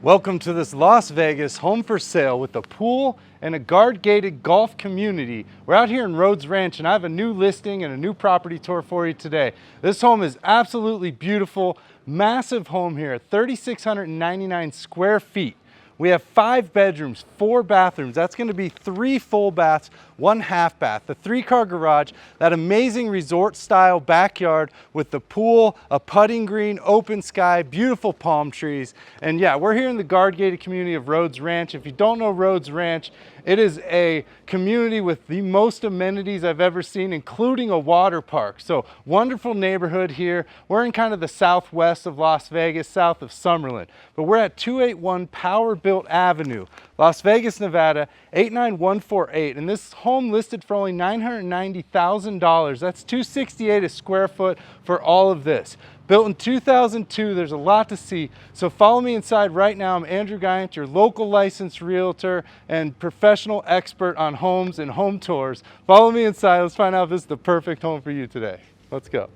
Welcome to this Las Vegas home for sale with a pool and a guard-gated golf community. We're out here in Rhodes Ranch and I have a new listing and a new property tour for you today. This home is absolutely beautiful, massive home here, 3,699 square feet. We have 5 bedrooms, 4 bathrooms. That's going to be 3 full baths, 1 half bath, the 3-car garage, that amazing resort style backyard with the pool, a putting green, open sky, beautiful palm trees. And yeah, we're here in the guard gated community of Rhodes Ranch. If you don't know Rhodes Ranch, it is a community with the most amenities I've ever seen, including a water park. So wonderful neighborhood here. We're in kind of the southwest of Las Vegas, south of Summerlin. But we're at 281 Powerbilt Avenue, Las Vegas, Nevada, 89148. And this home listed for only $990,000. That's $268 a square foot for all of this. Built in 2002, there's a lot to see. So follow me inside right now. I'm Andrew Guiant, your local licensed realtor and professional expert on homes and home tours. Follow me inside. Let's find out if this is the perfect home for you today. Let's go.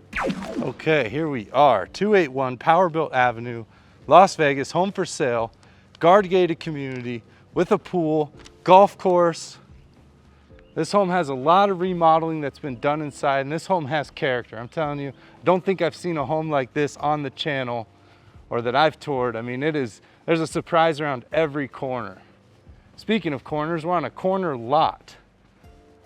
Okay, here we are, 281 Powerbilt Avenue, Las Vegas, home for sale, guard gated community with a pool, golf course. This home has a lot of remodeling that's been done inside, and this home has character. I'm telling you, I don't think I've seen a home like this on the channel or that I've toured. I mean, there's a surprise around every corner. Speaking of corners, we're on a corner lot.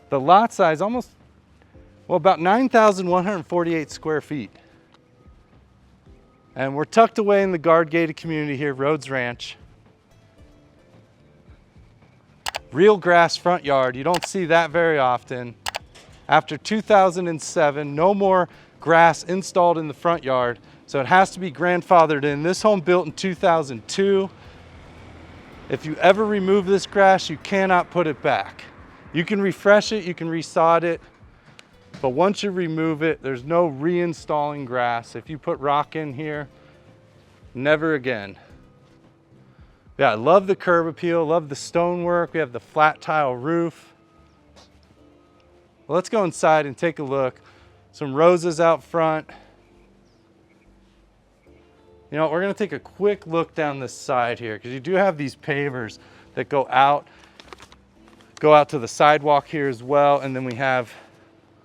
The lot size about 9,148 square feet. And we're tucked away in the guard gated community here, Rhodes Ranch. Real grass front yard, you don't see that very often. After 2007, no more grass installed in the front yard, so it has to be grandfathered in. This home built in 2002. If you ever remove this grass, you cannot put it back. You can refresh it, you can resod it, but once you remove it, there's no reinstalling grass. If you put rock in here, never again. Yeah, I love the curb appeal, love the stonework. We have the flat tile roof. Well, let's go inside and take a look. Some roses out front. You know, we're gonna take a quick look down this side here because you do have these pavers that go out to the sidewalk here as well. And then we have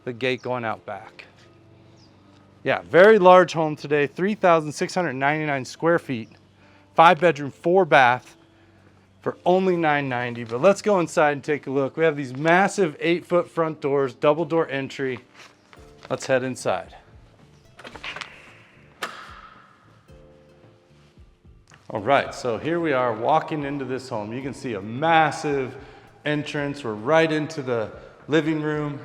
the gate going out back. Yeah, very large home today, 3,699 square feet. 5 bedroom, 4 bath for only $990. But let's go inside and take a look. We have these massive 8-foot front doors, double door entry. Let's head inside. All right, so here we are walking into this home. You can see a massive entrance. We're right into the living room,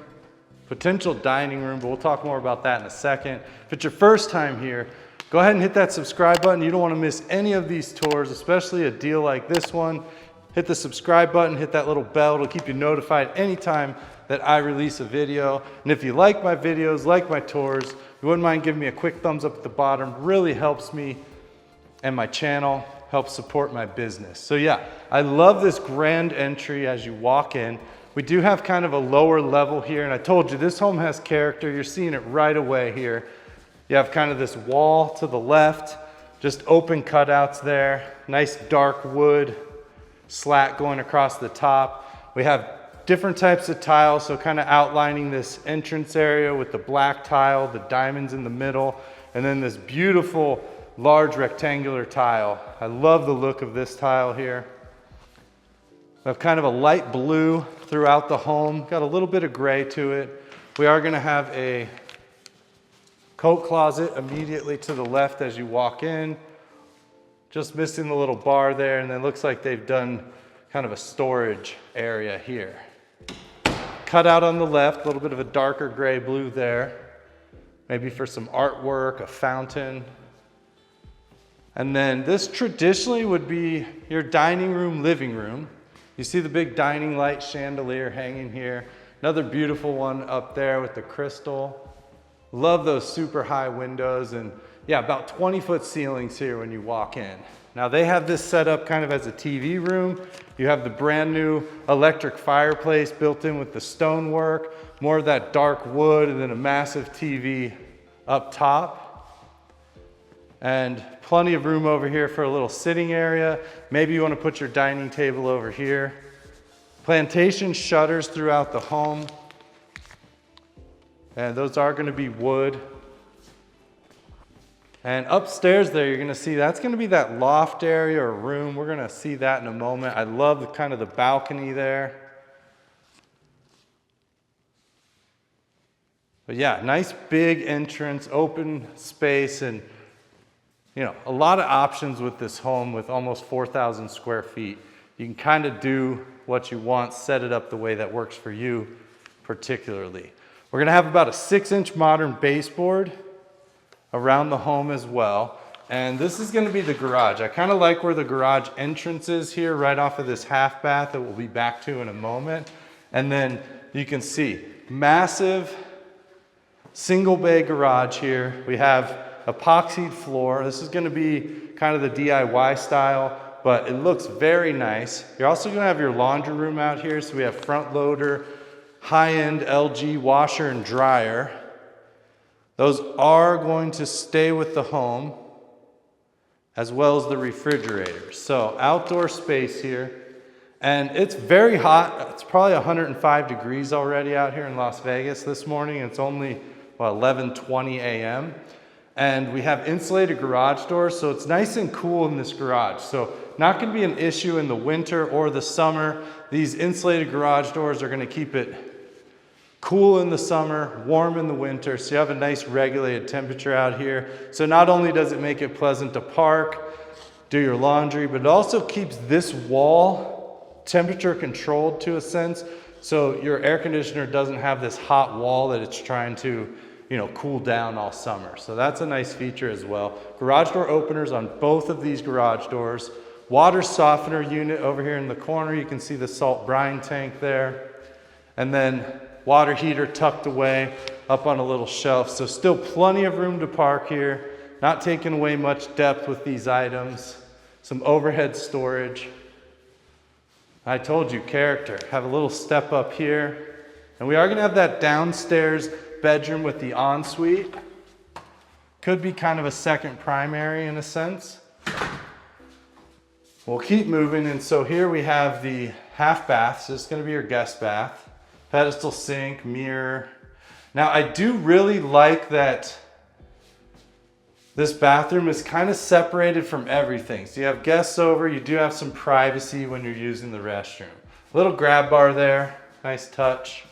potential dining room, but we'll talk more about that in a second. If it's your first time here, go ahead and hit that subscribe button. You don't want to miss any of these tours, especially a deal like this one. Hit the subscribe button, hit that little bell. It'll keep you notified anytime that I release a video. And if you like my videos, like my tours, you wouldn't mind giving me a quick thumbs up at the bottom. Really helps me and my channel, helps support my business. So yeah, I love this grand entry as you walk in. We do have kind of a lower level here, and I told you this home has character. You're seeing it right away here. You have kind of this wall to the left, just open cutouts there, nice dark wood slat going across the top. We have different types of tiles, so kind of outlining this entrance area with the black tile, the diamonds in the middle, and then this beautiful large rectangular tile. I love the look of this tile here. We have kind of a light blue throughout the home, got a little bit of gray to it. We are gonna have a coat closet immediately to the left as you walk in. Just missing the little bar there, and then it looks like they've done kind of a storage area here. Cut out on the left, a little bit of a darker gray blue there. Maybe for some artwork, a fountain. And then this traditionally would be your dining room, living room. You see the big dining light chandelier hanging here. Another beautiful one up there with the crystal. Love those super high windows, and yeah, about 20-foot ceilings here when you walk in. Now they have this set up kind of as a TV room. You have the brand new electric fireplace built in with the stonework, more of that dark wood, and then a massive TV up top. And plenty of room over here for a little sitting area. Maybe you want to put your dining table over here. Plantation shutters throughout the home. And those are going to be wood. And upstairs there, you're going to see that's going to be that loft area or room. We're going to see that in a moment. I love the kind of the balcony there. But yeah, nice big entrance, open space, and you know, a lot of options with this home with almost 4,000 square feet. You can kind of do what you want, set it up the way that works for you particularly. We're gonna have about a 6-inch modern baseboard around the home as well. And this is gonna be the garage. I kind of like where the garage entrance is here, right off of this half bath that we'll be back to in a moment. And then you can see massive single bay garage here. We have epoxied floor. This is going to be kind of the DIY style, but it looks very nice. You're also going to have your laundry room out here. So we have front loader, high-end LG washer and dryer. Those are going to stay with the home, as well as the refrigerator. So outdoor space here. And it's very hot. It's probably 105 degrees already out here in Las Vegas this morning. It's only 11:20 a.m. And we have insulated garage doors, so it's nice and cool in this garage. So not gonna be an issue in the winter or the summer. These insulated garage doors are gonna keep it cool in the summer, warm in the winter, so you have a nice regulated temperature out here. So not only does it make it pleasant to park, do your laundry, but it also keeps this wall temperature controlled to a sense, so your air conditioner doesn't have this hot wall that it's trying to, you know, cool down all summer. So that's a nice feature as well. Garage door openers on both of these garage doors. Water softener unit over here in the corner. You can see the salt brine tank there. And then water heater tucked away up on a little shelf. So still plenty of room to park here. Not taking away much depth with these items. Some overhead storage. I told you, character. Have a little step up here. And we are gonna have that downstairs bedroom with the ensuite. Could be kind of a second primary in a sense. We'll keep moving, and so here we have the half bath. So it's gonna be your guest bath. Pedestal sink, mirror. Now I do really like that this bathroom is kind of separated from everything. So you have guests over, you do have some privacy when you're using the restroom. Little grab bar there, nice touch.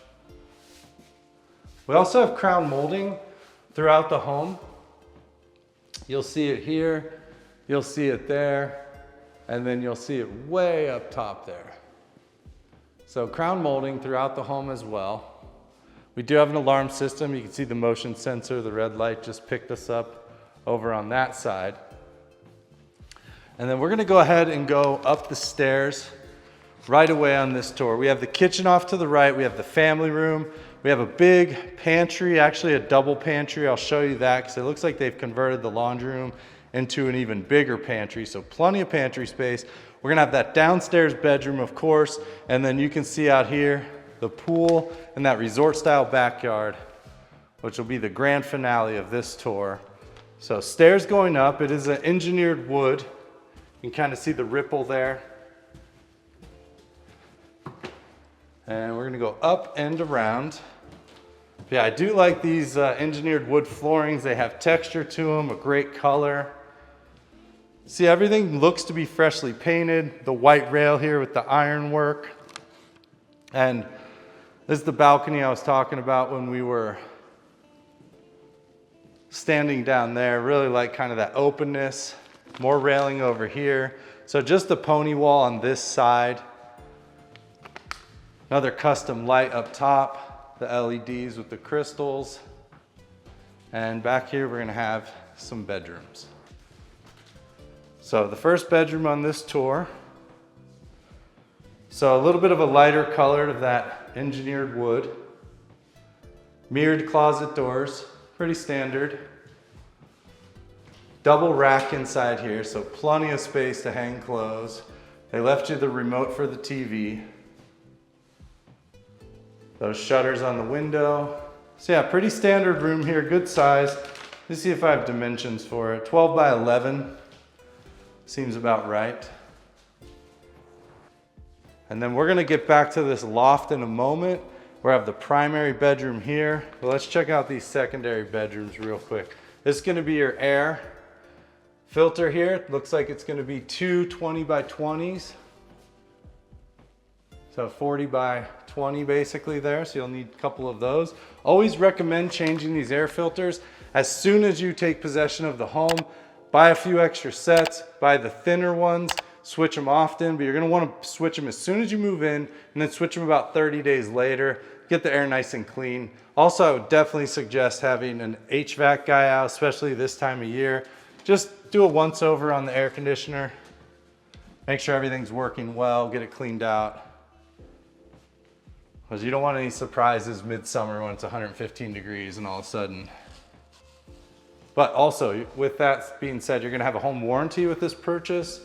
We also have crown molding throughout the home. You'll see it here, you'll see it there, and then you'll see it way up top there. So crown molding throughout the home as well. We do have an alarm system. You can see the motion sensor, the red light just picked us up over on that side. And then we're gonna go ahead and go up the stairs right away on this tour. We have the kitchen off to the right, we have the family room, we have a big pantry, actually a double pantry. I'll show you that because it looks like they've converted the laundry room into an even bigger pantry, so plenty of pantry space. We're gonna have that downstairs bedroom, of course, and then you can see out here the pool and that resort style backyard, which will be the grand finale of this tour. So stairs going up, it is an engineered wood. You can kind of see the ripple there. And we're gonna go up and around. Yeah, I do like these engineered wood floorings. They have texture to them, a great color. See, everything looks to be freshly painted. The white rail here with the ironwork. And this is the balcony I was talking about when we were standing down there. Really like kind of that openness. More railing over here. So just the pony wall on this side. Another custom light up top. The LEDs with the crystals. And back here we're gonna have some bedrooms. So the first bedroom on this tour. So a little bit of a lighter color of that engineered wood. Mirrored closet doors, pretty standard. Double rack inside here, so plenty of space to hang clothes. They left you the remote for the TV. Those shutters on the window. So yeah, pretty standard room here, good size. me see if I have dimensions for it. 12 by 11 seems about right. And then we're gonna get back to this loft in a moment. We have the primary bedroom here. But let's check out these secondary bedrooms real quick. This is gonna be your air filter here. It looks like it's gonna be two 20 by 20s. So 40 by 20 basically there, so you'll need a couple of those. Always recommend changing these air filters as soon as you take possession of the home. Buy a few extra sets, buy the thinner ones, switch them often, but you're gonna wanna switch them as soon as you move in and then switch them about 30 days later. Get the air nice and clean. Also, I would definitely suggest having an HVAC guy out, especially this time of year. Just do a once over on the air conditioner. Make sure everything's working well, get it cleaned out. Because you don't want any surprises midsummer when it's 115 degrees and all of a sudden. But also, with that being said, you're gonna have a home warranty with this purchase.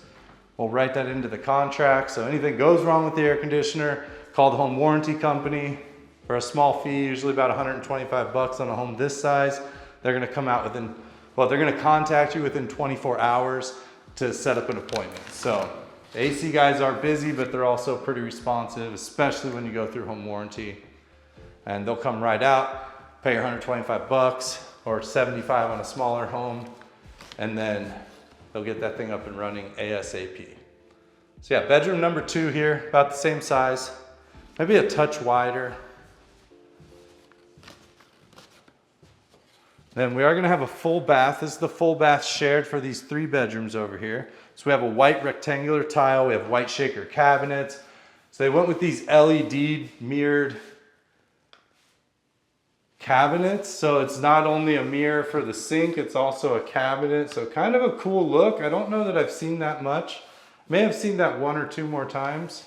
We'll write that into the contract. So anything goes wrong with the air conditioner, call the home warranty company for a small fee, usually about 125 bucks on a home this size. They're gonna come out within, well, they're gonna contact you within 24 hours to set up an appointment. So the AC guys are busy, but they're also pretty responsive, especially when you go through home warranty. And they'll come right out, pay your 125 bucks or 75 on a smaller home, and then they'll get that thing up and running ASAP. So yeah, bedroom number 2 here, about the same size, maybe a touch wider. Then we are gonna have a full bath. This is the full bath shared for these 3 bedrooms over here. So we have a white rectangular tile, we have white shaker cabinets. So they went with these LED mirrored cabinets. So it's not only a mirror for the sink, it's also a cabinet. So kind of a cool look. I don't know that I've seen that much. May have seen that 1 or 2 more times.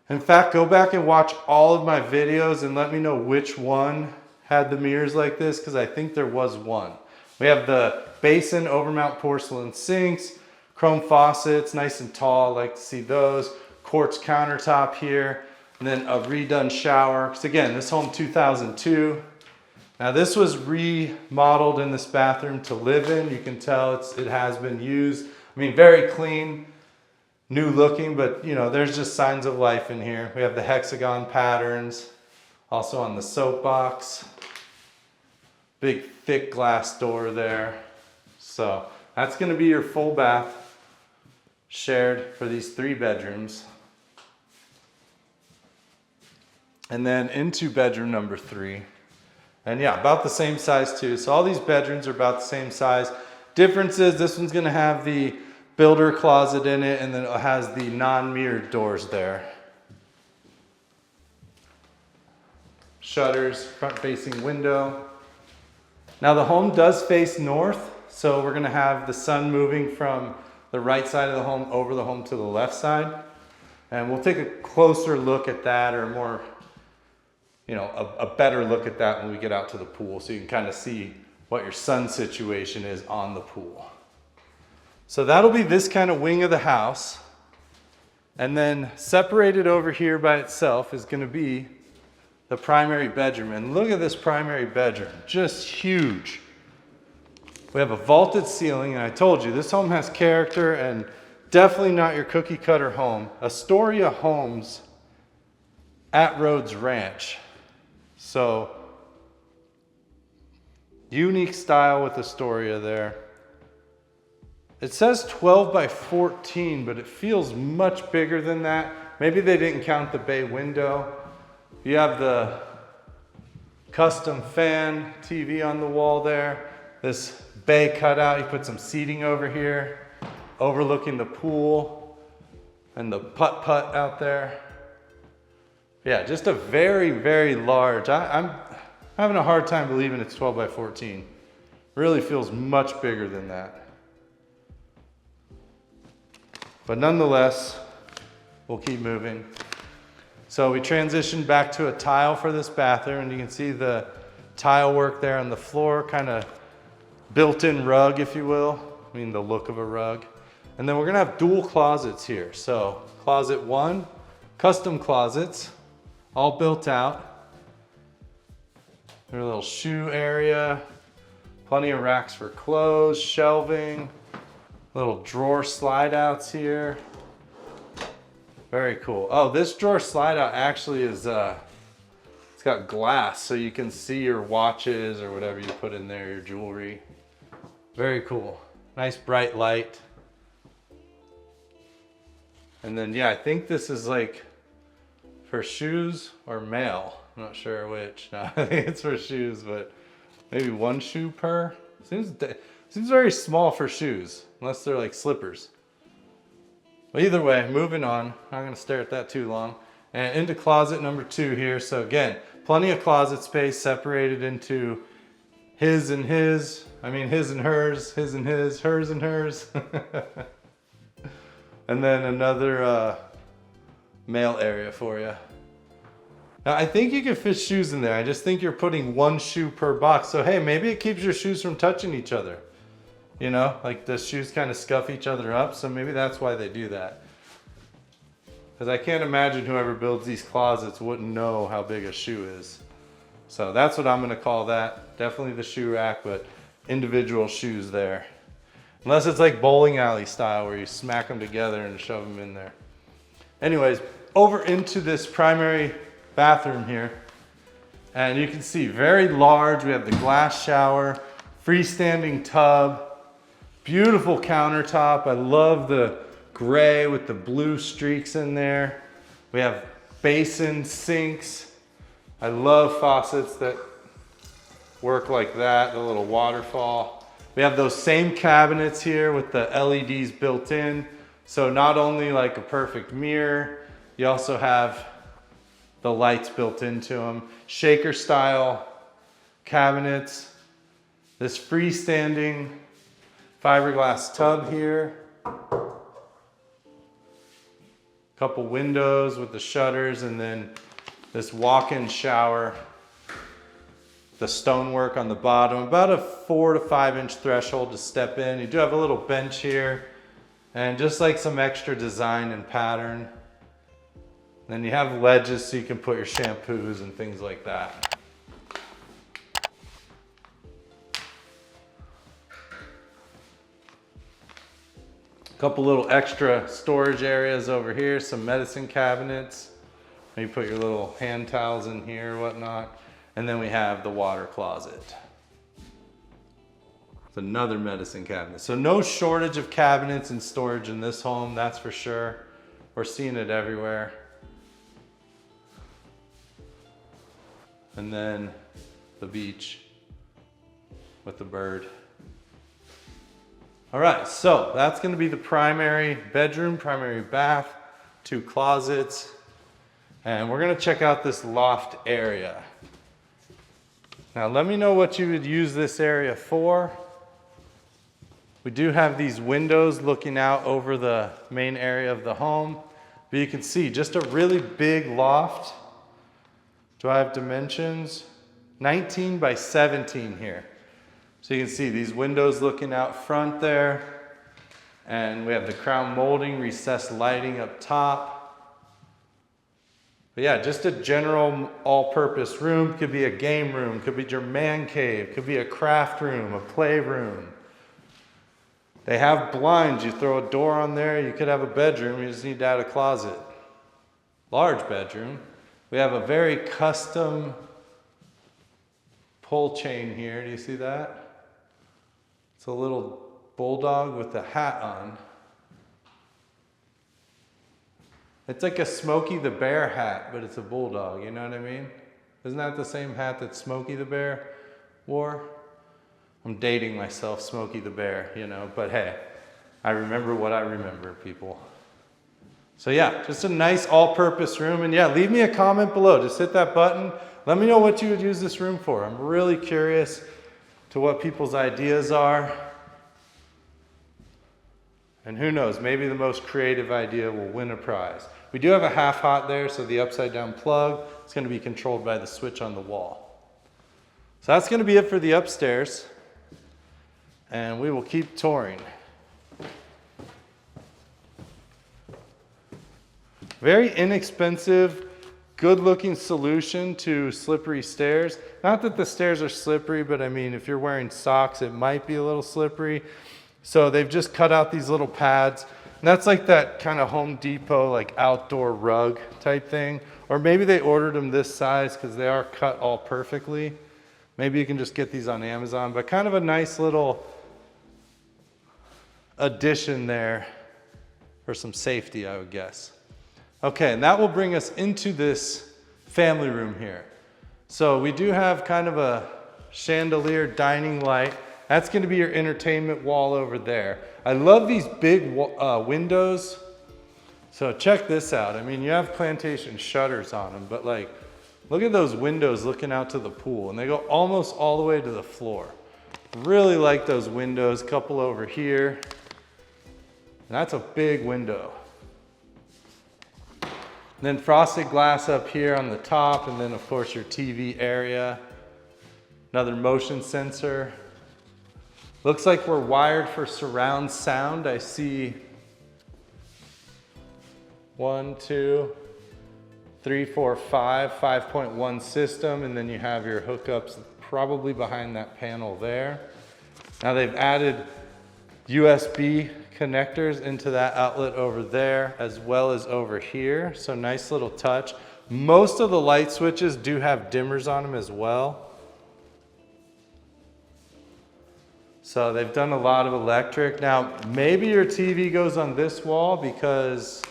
In fact, go back and watch all of my videos and let me know which one had the mirrors like this, because I think there was one. We have the basin overmount porcelain sinks, chrome faucets, nice and tall, I like to see those. Quartz countertop here, and then a redone shower. Because again, this home 2002. Now this was remodeled in this bathroom to live in. You can tell it has been used. I mean, very clean, new looking, but you know, there's just signs of life in here. We have the hexagon patterns, also on the soap box. Big thick glass door there. So that's gonna be your full bath shared for these 3 bedrooms. And then into bedroom number 3. And yeah, about the same size too. So all these bedrooms are about the same size. Difference is this one's gonna have the builder closet in it, and then it has the non-mirrored doors there. Shutters, front facing window. Now the home does face north, so we're gonna have the sun moving from the right side of the home over the home to the left side. And we'll take a closer look at that, or more, you know, a better look at that when we get out to the pool, so you can kind of see what your sun situation is on the pool. So that'll be this kind of wing of the house. And then separated over here by itself is gonna be the primary bedroom. And look at this primary bedroom, just huge. We have a vaulted ceiling, and I told you, this home has character and definitely not your cookie cutter home. Astoria Homes at Rhodes Ranch. So, unique style with Astoria there. It says 12 by 14, but it feels much bigger than that. Maybe they didn't count the bay window. You have the custom fan TV on the wall there. This bay cutout, you put some seating over here, overlooking the pool and the putt-putt out there. Yeah, just a very, very large. I'm having a hard time believing it's 12 by 14. Really feels much bigger than that. But nonetheless, we'll keep moving. So we transitioned back to a tile for this bathroom, and you can see the tile work there on the floor, kind of built-in rug, if you will. I mean, the look of a rug. And then we're gonna have dual closets here. So closet 1, custom closets, all built out. There's a little shoe area, Plenty of racks for clothes, shelving, little drawer slide outs here. Very cool. Oh, this drawer slide out actually is, it's got glass so you can see your watches or whatever you put in there, your jewelry. Very cool. Nice bright light. And then, yeah, I think this is like for shoes or mail. I'm not sure which. No, I think it's for shoes, but maybe one shoe per. Seems very small for shoes, unless they're like slippers. But either way, moving on. I'm not gonna stare at that too long. And into closet number 2 here. So again, plenty of closet space separated into his and his. I mean, his and hers, his and his, hers and hers. And then another mail area for you. Now, I think you can fit shoes in there. I just think you're putting one shoe per box. So, hey, maybe it keeps your shoes from touching each other. You know, like the shoes kind of scuff each other up. So maybe that's why they do that. Because I can't imagine whoever builds these closets wouldn't know how big a shoe is. So that's what I'm gonna call that. Definitely the shoe rack, but individual shoes there. Unless it's like bowling alley style where you smack them together and shove them in there. Anyways, over into this primary bathroom here. And you can see very large. We have the glass shower, freestanding tub, beautiful countertop. I love the gray with the blue streaks in there. We have basins, sinks. I love faucets that work like that, the little waterfall. We have those same cabinets here with the LEDs built in. So not only like a perfect mirror, you also have the lights built into them. Shaker style cabinets. This freestanding fiberglass tub here. Couple windows with the shutters, and then this walk-in shower. The stonework on the bottom, about a 4 to 5 inch threshold to step in. You do have a little bench here and just like some extra design and pattern. Then you have ledges so you can put your shampoos and things like that. A couple little extra storage areas over here, some medicine cabinets. You put your little hand towels in here or whatnot. And then we have the water closet. It's another medicine cabinet. So no shortage of cabinets and storage in this home, that's for sure. We're seeing it everywhere. And then the beach with the bird. All right, so that's gonna be the primary bedroom, primary bath, 2 closets. And we're gonna check out this loft area. Now let me know what you would use this area for. We do have these windows looking out over the main area of the home, but you can see just a really big loft. Do I have dimensions? 19 by 17 here. So you can see these windows looking out front there, and we have the crown molding, recessed lighting up top. But yeah, just a general all-purpose room. Could be a game room, could be your man cave, could be a craft room, a playroom. They have blinds. You throw a door on there, you could have a bedroom. You just need to add a closet. Large bedroom. We have a very custom pull chain here. Do you see that? It's a little bulldog with a hat on. It's like a Smokey the Bear hat, but it's a bulldog, you know what I mean? Isn't that the same hat that Smokey the Bear wore? I'm dating myself, Smokey the Bear, you know, but hey, I remember what I remember, people. So yeah, just a nice all-purpose room. And yeah, leave me a comment below. Just hit that button. Let me know what you would use this room for. I'm really curious to what people's ideas are. And who knows, maybe the most creative idea will win a prize. We do have a half hot there, so the upside down plug is going to be controlled by the switch on the wall. So that's going to be it for the upstairs. And we will keep touring. Very inexpensive good looking solution to slippery stairs. Not that the stairs are slippery, but I mean, if you're wearing socks, it might be a little slippery. So they've just cut out these little pads. And that's like that kind of Home Depot, like outdoor rug type thing. Or maybe they ordered them this size because they are cut all perfectly. Maybe you can just get these on Amazon, but kind of a nice little addition there for some safety, I would guess. Okay, and that will bring us into this family room here. So we do have kind of a chandelier dining light. That's gonna be your entertainment wall over there. I love these big windows. So check this out. I mean, you have plantation shutters on them, but like, look at those windows looking out to the pool, and they go almost all the way to the floor. Really like those windows, couple over here. And that's a big window. And then frosted glass up here on the top, and then of course your TV area. Another motion sensor. Looks like we're wired for surround sound. I see 1, 2, 3, 4, 5, 5.1 system, and then you have your hookups probably behind that panel there. Now they've added USB connectors into that outlet over there as well as over here. So nice little touch. Most of the light switches do have dimmers on them as well. So they've done a lot of electric. Now maybe your TV goes on this wall because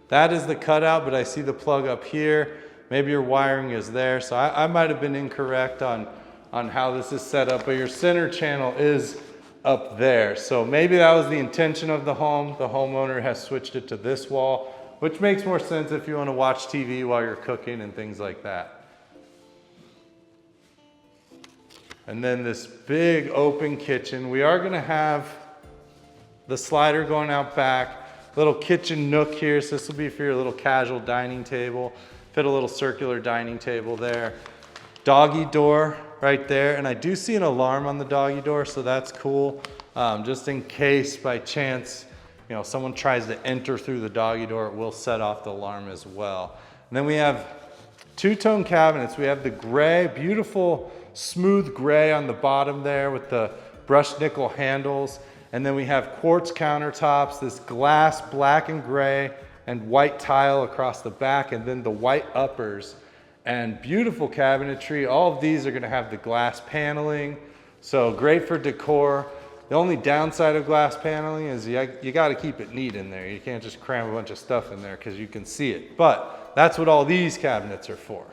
that is the cutout, but I see the plug up here. Maybe your wiring is there. So I might have been incorrect on how this is set up, but your center channel is up there. So maybe that was the intention of the home. The homeowner has switched it to this wall, which makes more sense if you want to watch TV while you're cooking and things like that. And then this big open kitchen. We are going to have the slider going out back, little kitchen nook here. So this will be for your little casual dining table. Fit a little circular dining table there. Doggy door right there, and I do see an alarm on the doggy door, so that's cool. Just in case by chance, you know, someone tries to enter through the doggy door, it will set off the alarm as well. And then we have two-tone cabinets. We have the gray, beautiful smooth gray on the bottom there with the brushed nickel handles, and then we have quartz countertops, this glass black and gray and white tile across the back, and then the white uppers. And beautiful cabinetry. All of these are going to have the glass paneling, so great for decor. The only downside of glass paneling is you got to keep it neat in there. You can't just cram a bunch of stuff in there because you can see it. But that's what all these cabinets are for.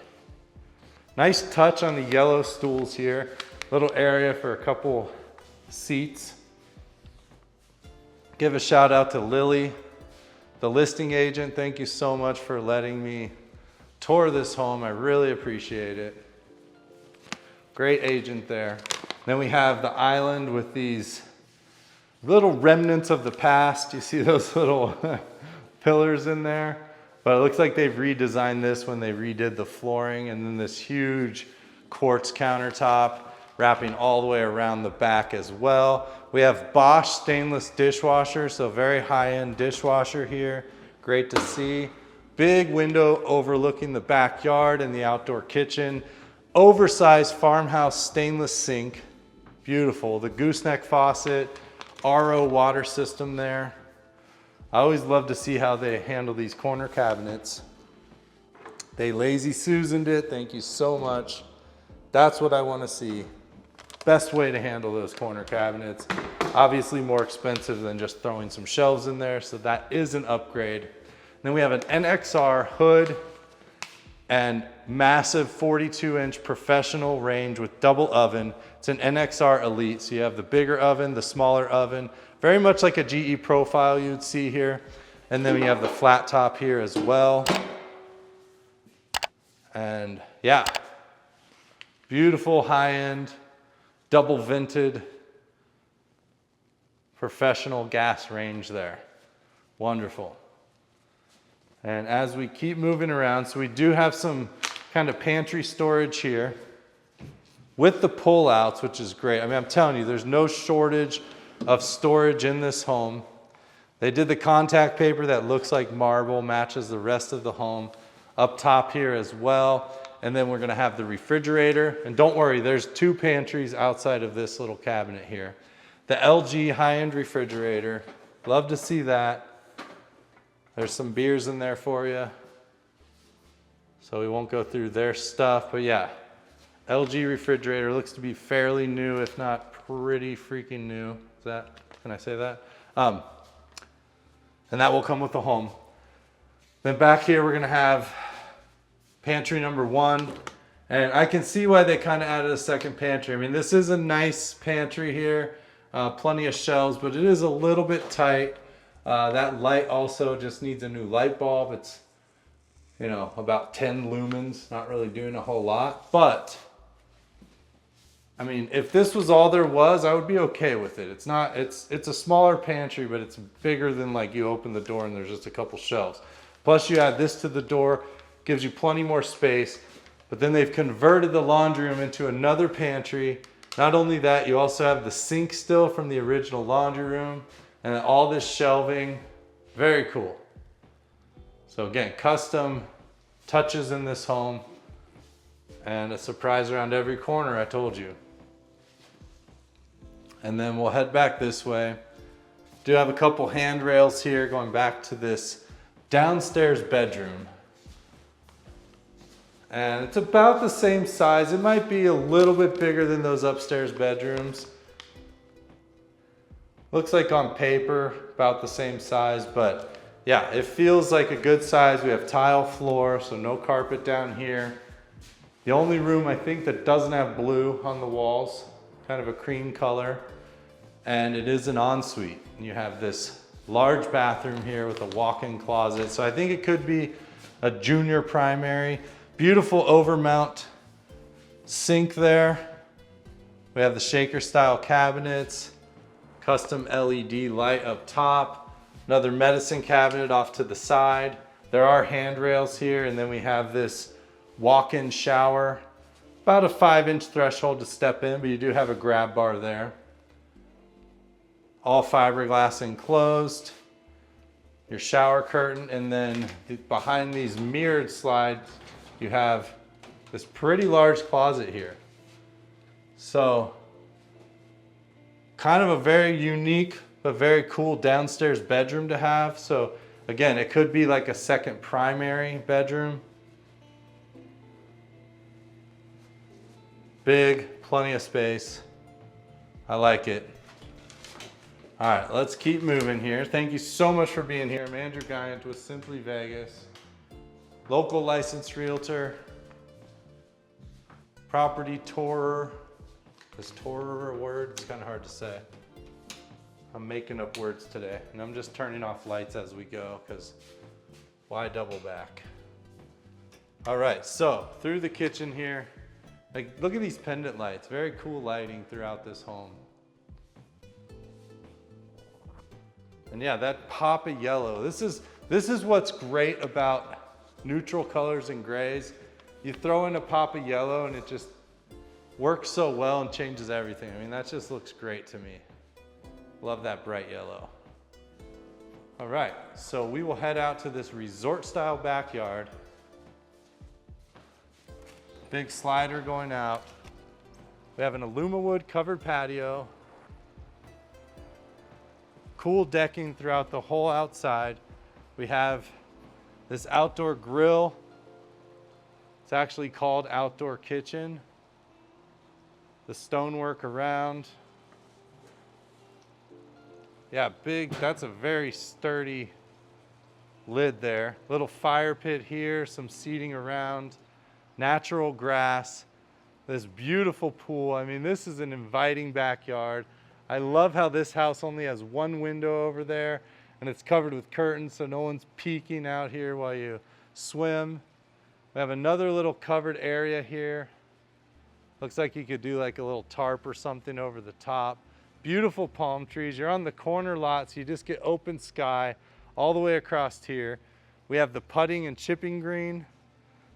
Nice touch on the yellow stools here. Little area for a couple seats. Give a shout out to Lily, the listing agent. Thank you so much for letting me tour this home. I really appreciate it. Great agent there. Then we have the island with these little remnants of the past. You see those little pillars in there? But it looks like they've redesigned this when they redid the flooring, and then this huge quartz countertop wrapping all the way around the back as well. We have Bosch stainless dishwasher, so very high-end dishwasher here. Great to see. Big window overlooking the backyard and the outdoor kitchen. Oversized farmhouse stainless sink. Beautiful. The gooseneck faucet, RO water system there. I always love to see how they handle these corner cabinets. They lazy Susan'd it. Thank you so much. That's what I want to see. Best way to handle those corner cabinets. Obviously more expensive than just throwing some shelves in there, so that is an upgrade. Then we have an NXR hood and massive 42-inch professional range with double oven. It's an NXR Elite, so you have the bigger oven, the smaller oven, very much like a GE profile you'd see here. And then we have the flat top here as well. And yeah, beautiful high-end, double vented, professional gas range there. Wonderful. And as we keep moving around, so we do have some kind of pantry storage here with the pull-outs, which is great. I mean, I'm telling you, there's no shortage of storage in this home. They did the contact paper that looks like marble, matches the rest of the home. up top here as well. And then we're gonna have the refrigerator. And don't worry, there's 2 pantries outside of this little cabinet here. The LG high-end refrigerator, love to see that. There's some beers in there for you. So we won't go through their stuff, but yeah. LG refrigerator looks to be fairly new, if not pretty freaking new. Is that, can I say that? And that will come with the home. Then back here, we're gonna have pantry number 1. And I can see why they kind of added a second pantry. I mean, this is a nice pantry here. Plenty of shelves, but it is a little bit tight. That light also just needs a new light bulb. It's, you know, about 10 lumens, not really doing a whole lot. But, I mean, if this was all there was, I would be okay with it. It's not, it's a smaller pantry, but it's bigger than like you open the door and there's just a couple shelves. Plus you add this to the door, gives you plenty more space. But then they've converted the laundry room into another pantry. Not only that, you also have the sink still from the original laundry room and all this shelving. Very cool. So again, custom touches in this home and a surprise around every corner, I told you. And then we'll head back this way. Do have a couple handrails here going back to this downstairs bedroom. And it's about the same size. It might be a little bit bigger than those upstairs bedrooms. Looks like on paper, about the same size, but yeah, it feels like a good size. We have tile floor, so no carpet down here. The only room I think that doesn't have blue on the walls, kind of a cream color, and it is an ensuite. And you have this large bathroom here with a walk-in closet. So I think it could be a junior primary. Beautiful overmount sink there. We have the shaker style cabinets, custom LED light up top, another medicine cabinet off to the side. There are handrails here, and then we have this walk-in shower. About a 5-inch threshold to step in, but you do have a grab bar there. All fiberglass enclosed. Your shower curtain, and then behind these mirrored slides, you have this pretty large closet here. So, kind of a very unique but very cool downstairs bedroom to have. So again, it could be like a second primary bedroom. Big, plenty of space. I like it. All right, let's keep moving here. Thank you so much for being here. I'm Andrew Guiant with Simply Vegas. Local licensed realtor, property tourer. Is tourer a word? It's kind of hard to say. I'm making up words today, and I'm just turning off lights as we go, because why double back? All right, so through the kitchen here, like look at these pendant lights. Very cool lighting throughout this home. And yeah, that pop of yellow. This is what's great about neutral colors and grays. You throw in a pop of yellow and it just works so well and changes everything. I mean, that just looks great to me. Love that bright yellow. All right, so we will head out to this resort style backyard. Big slider going out. We have an aluminum covered patio. Cool decking throughout the whole outside. We have this outdoor grill. It's actually called outdoor kitchen. The stonework around. Yeah, big, that's a very sturdy lid there. Little fire pit here, some seating around, natural grass, this beautiful pool. I mean, this is an inviting backyard. I love how this house only has one window over there, and it's covered with curtains so no one's peeking out here while you swim. We have another little covered area here. Looks like you could do like a little tarp or something over the top. Beautiful palm trees. You're on the corner lot, so you just get open sky all the way across here. We have the putting and chipping green.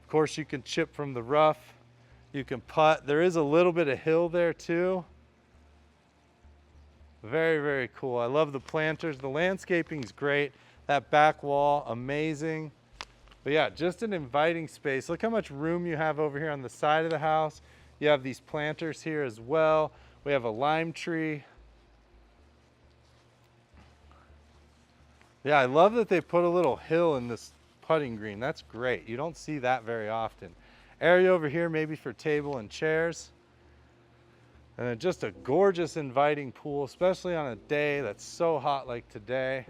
Of course, you can chip from the rough. You can putt. There is a little bit of hill there too. Very, very cool. I love the planters. The landscaping's great. That back wall, amazing. But yeah, just an inviting space. Look how much room you have over here on the side of the house. You have these planters here as well. We have a lime tree. Yeah, I love that they put a little hill in this putting green. That's great. You don't see that very often. Area over here maybe for table and chairs. And then just a gorgeous inviting pool, especially on a day that's so hot like today.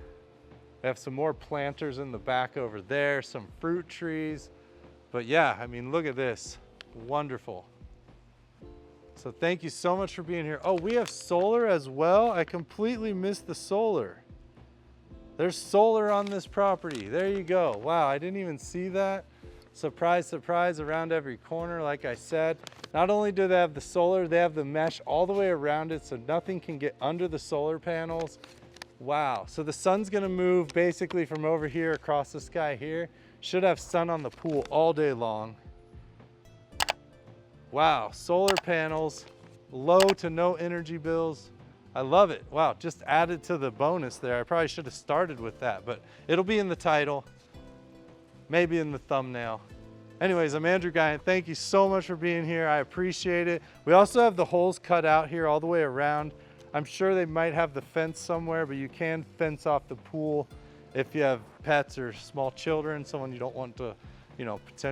We have some more planters in the back over there, some fruit trees. But yeah, I mean, look at this. Wonderful. So thank you so much for being here. Oh, we have solar as well. I completely missed the solar. There's solar on this property. There you go. Wow, I didn't even see that. Surprise, surprise, around every corner, like I said. Not only do they have the solar, they have the mesh all the way around it so nothing can get under the solar panels. Wow, so the sun's gonna move basically from over here across the sky here. Should have sun on the pool all day long. Wow, solar panels, low to no energy bills. I love it. Wow, just added to the bonus there. I probably should have started with that, but it'll be in the title, maybe in the thumbnail. Anyways, I'm Andrew Guiant. Thank you so much for being here. I appreciate it. We also have the holes cut out here all the way around. I'm sure they might have the fence somewhere, but you can fence off the pool if you have pets or small children, someone you don't want to, potentially